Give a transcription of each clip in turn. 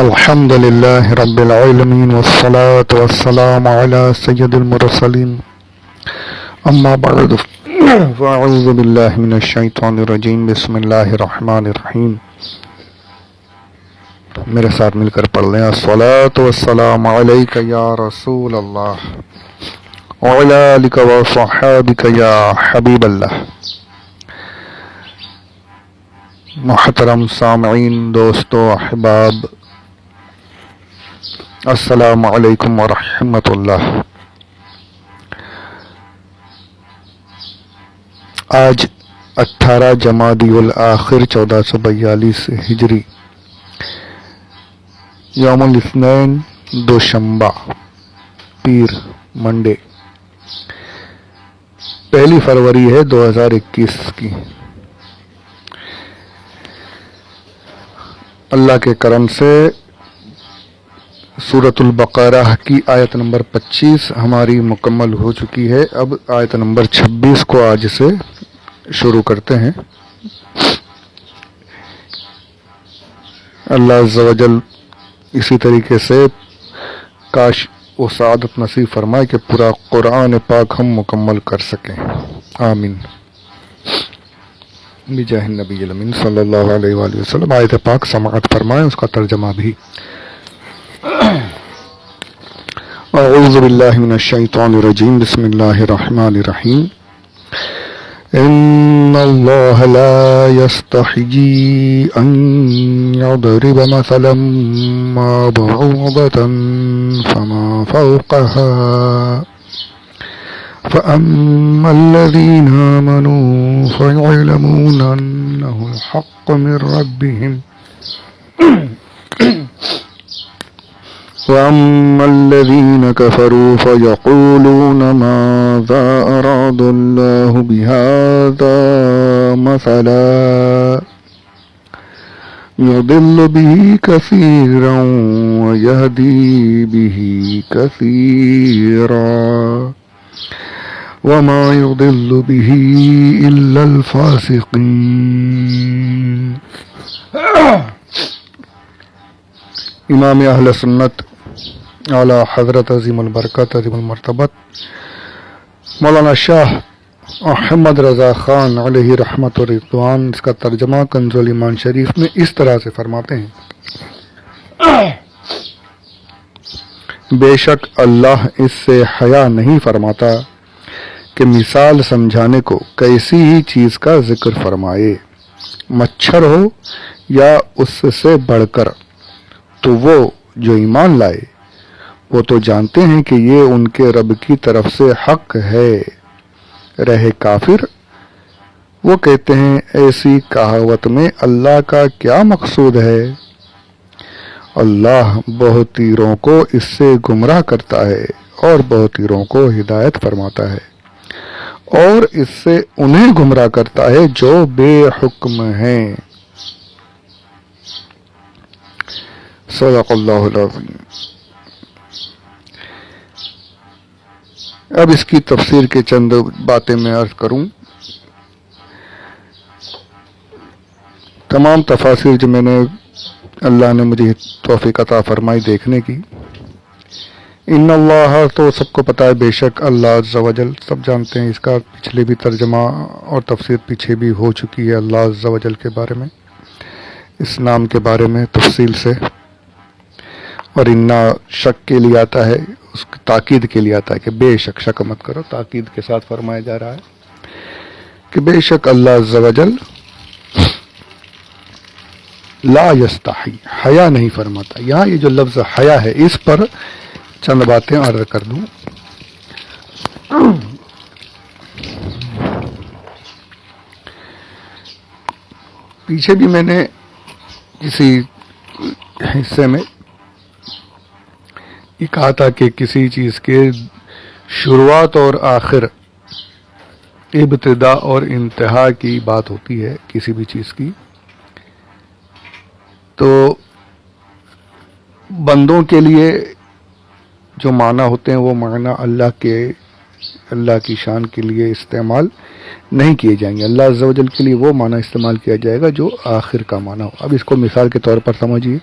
الحمد لله رب العالمين والصلاة والسلام على سيد المرسلين أما بعد فأعوذ بالله من الشيطان الرجيم بسم الله الرحمن الرحيم. میرے ساتھ مل کر پڑھ لیں الصلاة والسلام علیک یا رسول اللہ وعلی آلک وصحابک یا حبیب اللہ. محترم سامعین، دوستو، احباب، السلام علیکم ورحمۃ اللہ. آج 18 جمادی الاخر 1442 ہجری، یوم الاثنین، دوشنبہ، پیر، منڈے، 1 فروری ہے 2021 کی. اللہ کے کرم سے سورۃ البقرہ کی آیت نمبر 25 ہماری مکمل ہو چکی ہے. اب آیت نمبر 26 کو آج سے شروع کرتے ہیں. اللہ عز و جل اسی طریقے سے کاش وہ سعادت نصیب فرمائے کہ پورا قرآن پاک ہم مکمل کر سکیں. آمین. بجاہ النبی الامین صلی اللہ علیہ وآلہ وسلم. آیت پاک سماعت فرمائیں، اس کا ترجمہ بھی. اعوذ باللہ من الشیطان الرجیم بسم اللہ الرحمن الرحیم. ان اللہ لا یستحیی ان یضرب مثلا ما بعوضة فما فوقها فأما الذين آمنوا فيعلمون أنه الحق من ربهم وأما الذين كفروا فيقولون ماذا أراد الله بهذا مثلا يضل به كثيرا ويهدي به كثيرا وما يضل به إلا الفاسقين. امام اہل سنت اعلی حضرت عظیم البرکت عظیم المرتبت مولانا شاہ احمد رضا خان علیہ رحمت و رضوان، اس کا ترجمہ کنز الایمان شریف میں اس طرح سے فرماتے ہیں: بے شک اللہ اس سے حیا نہیں فرماتا کہ مثال سمجھانے کو کیسی ہی چیز کا ذکر فرمائے، مچھر ہو یا اس سے بڑھ کر. تو وہ جو ایمان لائے وہ تو جانتے ہیں کہ یہ ان کے رب کی طرف سے حق ہے. رہے کافر، وہ کہتے ہیں ایسی کہاوت میں اللہ کا کیا مقصود ہے. اللہ بہتیروں کو اس سے گمراہ کرتا ہے اور بہتیروں کو ہدایت فرماتا ہے، اور اس سے انہیں گمراہ کرتا ہے جو بے حکم ہیں. صدق اللہ العظیم. اب اس کی تفسیر کے چند باتیں میں عرض کروں. تمام تفاسیر جو میں نے اللہ نے مجھے توفیق عطا فرمائی دیکھنے کی. ان اللہ تو سب کو پتہ ہے، بے شک اللہ عز و جل، سب جانتے ہیں. اس کا پچھلے بھی ترجمہ اور تفسیر پیچھے بھی ہو چکی ہے. اللہ عز و جل کے بارے میں، اس نام کے بارے میں تفصیل سے. اور انا شک کے لیے آتا ہے، اس کی تاکید کے لیے آتا ہے کہ بے شک، شک مت کرو. تاکید کے ساتھ فرمایا جا رہا ہے کہ بے شک اللہ عز و جل لا یستحی، حیا نہیں فرماتا. یہاں یہ جو لفظ حیا ہے، اس پر چند باتیں عرض کر دوں. پیچھے بھی میں نے کسی حصے میں یہ کہا تھا کہ کسی چیز کے شروعات اور آخر، ابتدا اور انتہا کی بات ہوتی ہے کسی بھی چیز کی. تو بندوں کے لیے جو معنی ہوتے ہیں وہ معنی اللہ کی شان کے لیے استعمال نہیں کیے جائیں گے. اللہ عز و جل کے لیے وہ معنی استعمال کیا جائے گا جو آخر کا معنی ہو. اب اس کو مثال کے طور پر سمجھیے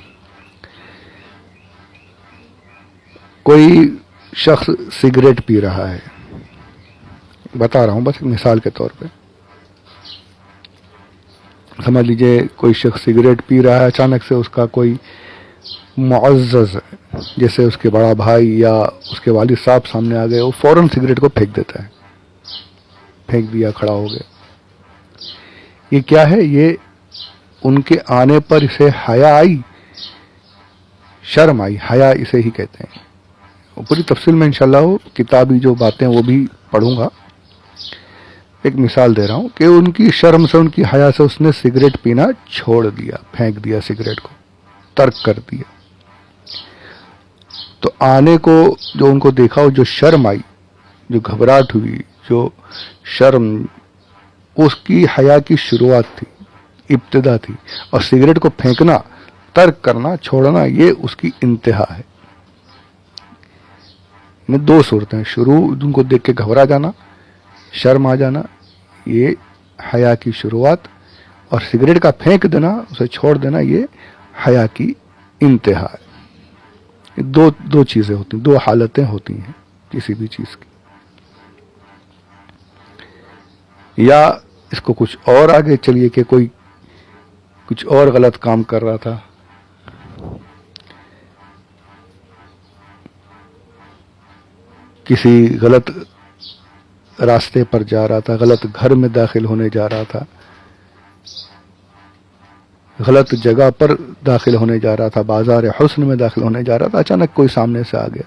کوئی شخص سگریٹ پی رہا ہے، بتا رہا ہوں بس مثال کے طور پہ، سمجھ لیجئے کوئی شخص سگریٹ پی رہا ہے، اچانک سے اس کا کوئی معزز جیسے اس کے بڑا بھائی یا اس کے والد صاحب سامنے آ گئے، وہ فوراً سگریٹ کو پھینک دیتا ہے، پھینک دیا، کھڑا ہو گیا۔ یہ کیا ہے؟ یہ ان کے آنے پر اسے حیا آئی، شرم آئی، حیا اسے ہی کہتے ہیں۔ پوری تفصیل میں انشاءاللہ وہ کتابی جو باتیں وہ بھی پڑھوں گا، ایک مثال دے رہا ہوں کہ ان کی شرم سے، ان کی حیا سے اس نے سگریٹ پینا چھوڑ دیا، پھینک دیا، سگریٹ کو ترک کر دیا۔ تو آنے کو جو ان کو دیکھا، جو شرم آئی، جو گھبراہٹ ہوئی، جو شرم، اس کی حیا کی شروعات تھی، ابتدا تھی، اور سگریٹ کو پھینکنا، ترک کرنا، چھوڑنا، یہ اس کی انتہا ہے۔ میں دو صورتیں، شروع ان کو دیکھ کے گھبرا جانا، شرم آ جانا، یہ حیا کی شروعات، اور سگریٹ کا پھینک دینا، اسے چھوڑ دینا، یہ حیا کی انتہا ہے۔ دو چیزیں ہوتی ہیں، دو حالتیں ہوتی ہیں کسی بھی چیز کی۔ یا اس کو کچھ اور آگے چلیے کہ کوئی کچھ اور غلط کام کر رہا تھا، کسی غلط راستے پر جا رہا تھا، غلط گھر میں داخل ہونے جا رہا تھا، غلط جگہ پر داخل ہونے جا رہا تھا، بازار حسن میں داخل ہونے جا رہا تھا، اچانک کوئی سامنے سے آ گیا،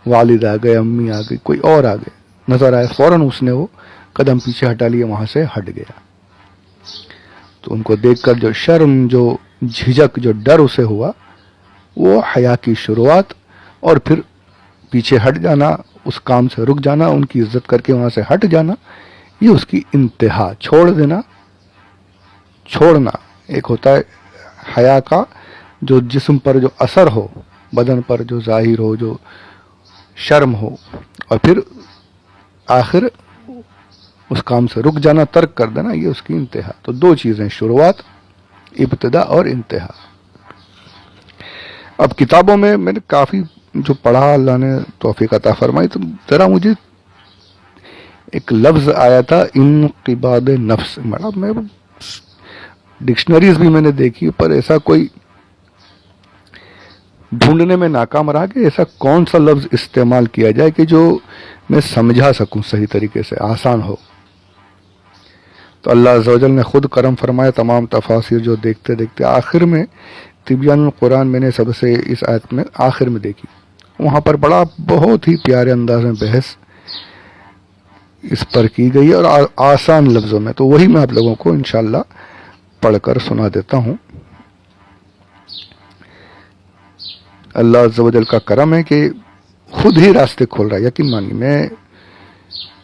والد آ گئے، امی آ گئی، کوئی اور آ گئے، نظر آئے، فوراً اس نے وہ قدم پیچھے ہٹا لیا، وہاں سے ہٹ گیا۔ تو ان کو دیکھ کر جو شرم، جو جھجک، جو ڈر اسے ہوا، وہ حیا کی شروعات، اور پھر پیچھے ہٹ جانا، اس کام سے رک جانا، ان کی عزت کر کے وہاں سے ہٹ جانا، یہ اس کی انتہا، چھوڑ دینا، چھوڑنا۔ ایک ہوتا ہے حیا کا جو جسم پر جو اثر ہو، بدن پر جو ظاہر ہو، جو شرم ہو، اور پھر آخر اس کام سے رک جانا، ترک کر دینا، یہ اس کی انتہا۔ تو دو چیزیں، شروعات، ابتدا اور انتہا۔ اب کتابوں میں نے کافی جو پڑھا، اللہ نے توفیق عطا فرمائی، تو ذرا مجھے ایک لفظ آیا تھا، انقباض نفس۔ میں ڈکشنریز بھی میں نے دیکھی، پر ایسا کوئی ڈھونڈنے میں ناکام رہا کہ ایسا کون سا لفظ استعمال کیا جائے کہ جو میں سمجھا سکوں صحیح طریقے سے، آسان ہو۔ تو اللہ عز و جل نے خود کرم فرمایا، تمام تفاسیر جو دیکھتے دیکھتے آخر میں تبیان القرآن میں نے سب سے اس آیت میں آخر میں دیکھی، وہاں پر بڑا بہت ہی پیارے انداز میں بحث اس پر کی گئی ہے، اور آسان لفظوں میں، تو وہی میں آپ لوگوں کو انشاءاللہ پڑھ کر سنا دیتا ہوں۔ اللہ عز و جل کا کرم ہے کہ خود ہی راستے کھول رہا ہے، یقین مانی، میں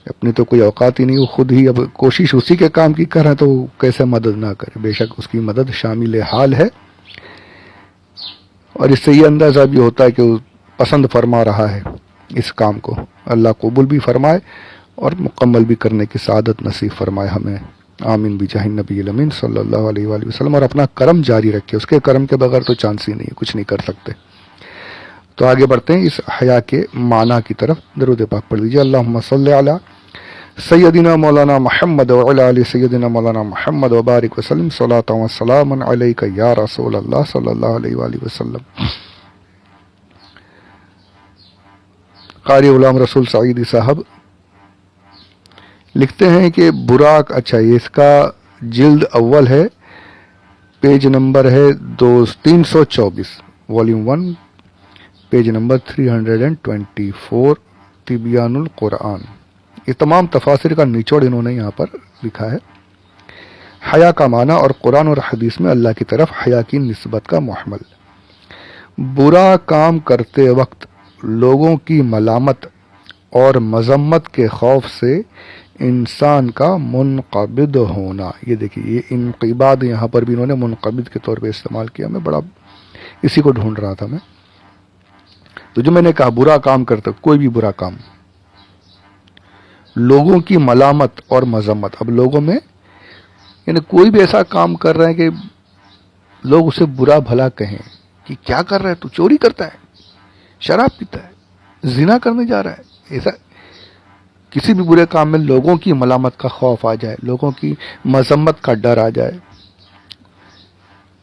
اپنی تو کوئی اوقات ہی نہیں، وہ خود ہی اب کوشش اسی کے کام کی کر رہے ہیں، تو وہ کیسے مدد نہ کرے، بے شک اس کی مدد شامل حال ہے۔ اور اس سے یہ اندازہ بھی ہوتا ہے کہ وہ پسند فرما رہا ہے اس کام کو، اللہ قبول بھی فرمائے اور مکمل بھی کرنے کی سعادت نصیب فرمائے ہمیں، آمین بجاہ النبی الامین صلی اللہ علیہ وآلہ وسلم، اور اپنا کرم جاری رکھے، اس کے کرم کے بغیر تو چانس ہی نہیں، کچھ نہیں کر سکتے۔ تو آگے بڑھتے ہیں اس حیا کے معنی کی طرف، درود پاک پڑھ لیجیے، اللہم صلی علی سیدنا مولانا محمد وعلی آل سیدنا مولانا محمد وبارک وسلم، صلاۃ و سلام علیک یا رسول اللہ صلی اللہ علیہ وآلہ وسلم۔ قاری غلام رسول سعیدی صاحب لکھتے ہیں کہ براق، اچھا یہ اس کا جلد اول ہے، پیج نمبر ہے 324، والیوم 1، پیج نمبر 324، تبیان القرآن۔ یہ تمام تفاسیر کا نچوڑ انہوں نے یہاں پر لکھا ہے۔ حیا کا معنی اور قرآن اور حدیث میں اللہ کی طرف حیا کی نسبت کا محمل، برا کام کرتے وقت لوگوں کی ملامت اور مذمت کے خوف سے انسان کا منقبض ہونا۔ یہ دیکھیے، یہ انقباض یہاں پر بھی انہوں نے منقبض کے طور پہ استعمال کیا، میں بڑا اسی کو ڈھونڈ رہا تھا میں۔ تو جو میں نے کہا برا کام کرتے، کوئی بھی برا کام، لوگوں کی ملامت اور مذمت، اب لوگوں میں یعنی کوئی بھی ایسا کام کر رہے ہیں کہ لوگ اسے برا بھلا کہیں، کہ کیا کر رہا ہے تو؟ چوری کرتا ہے، شراب پیتا ہے، زنا کرنے جا رہا ہے. ایسا کسی بھی برے کام میں لوگوں کی ملامت کا خوف آ جائے، لوگوں کی مذمت کا ڈر آ جائے،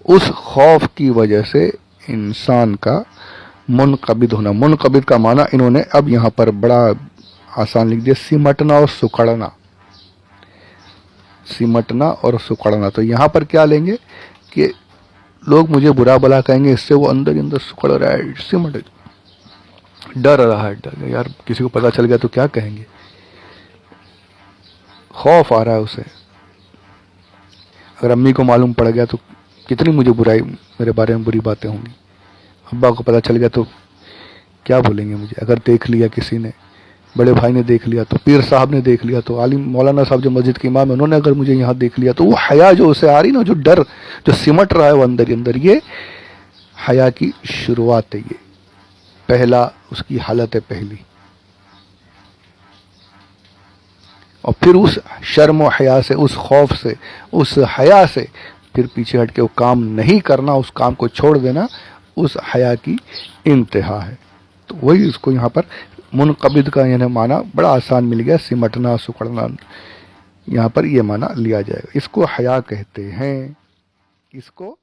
اس خوف کی وجہ سے انسان کا منقبض ہونا. منقبض کا معنی انہوں نے اب یہاں پر بڑا آسان لکھ دیا، سمٹنا اور سکڑنا. سمٹنا اور سکڑنا. تو یہاں پر کیا لیں گے کہ لوگ مجھے برا بلا کہیں گے، اس سے وہ اندر ہی اندر سکڑ رہا ہے، سمٹ ڈر رہا ہے. ڈر یار کسی کو پتا چل گیا تو کیا کہیں گے، خوف آ رہا ہے اسے. اگر امی کو معلوم پڑ گیا تو کتنی مجھے برائی، میرے بارے میں بری باتیں ہوں گی. ابا کو پتا چل گیا تو کیا بولیں گے مجھے. اگر دیکھ لیا کسی نے، بڑے بھائی نے دیکھ لیا، تو پیر صاحب نے دیکھ لیا، تو عالم مولانا صاحب جو مسجد کے امام ہیں انہوں نے اگر مجھے یہاں دیکھ لیا، تو وہ حیا جو اسے آ رہی نا، جو ڈر جو سمٹ رہا ہے وہ اندر ہی اندر، یہ حیا کی شروعات ہے. یہ پہلا اس کی حالت ہے پہلی. اور پھر اس شرم و حیا سے، اس خوف سے، اس حیا سے پھر پیچھے ہٹ کے وہ کام نہیں کرنا، اس کام کو چھوڑ دینا، اس حیا کی انتہا ہے. تو وہی اس کو یہاں پر منقبض کا یعنی معنی بڑا آسان مل گیا، سمٹنا سکڑنا. یہاں پر یہ معنی لیا جائے گا. اس کو حیا کہتے ہیں، اس کو